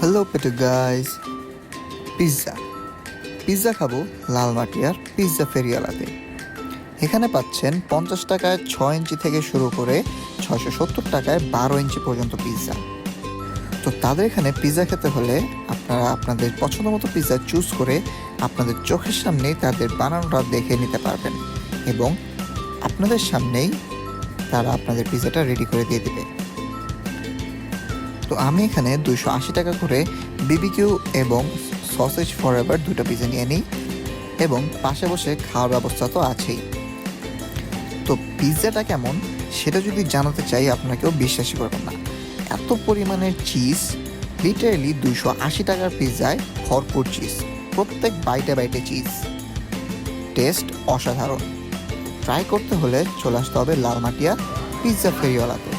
Hello পেটু guys, pizza pizza খাবো লালমাটিয়ার pizza ফেরিওয়ালাতে। এখানে পাচ্ছেন 50 টাকায় 6 ইঞ্চি থেকে শুরু করে 670 টাকায় 12 ইঞ্চি পর্যন্ত পিৎজা। তো তাদের এখানে পিৎজা খেতে হলে আপনারা আপনাদের পছন্দ মতো পিৎজা চুজ করে আপনাদের চোখের সামনেই তাদের বানানোটা দেখে নিতে পারবেন এবং আপনাদের সামনেই তারা আপনাদের পিৎজাটা রেডি করে দিয়ে দেবে। তো আমি এখানে 280 টাকা করে বিবিকিউ এবং সসেজ ফরএভার দুটো পিৎজা নিয়ে নিই এবং পাশে বসে খাওয়ার ব্যবস্থা তো আছেই। তো পিৎজাটা কেমন সেটা যদি জানাতে চাই আপনারা কেউ বিশ্বাসই করবেন না। এত পরিমাণের চিজ, লিটারেলি 280 টাকার পিৎজায় ভরপুর চিজ, প্রত্যেক বাইটে বাইটে চিজ, টেস্ট অসাধারণ। ট্রাই করতে হলে চলে আসতে হবে লালমাটিয়া পিৎজা ফেরিওয়ালাতে।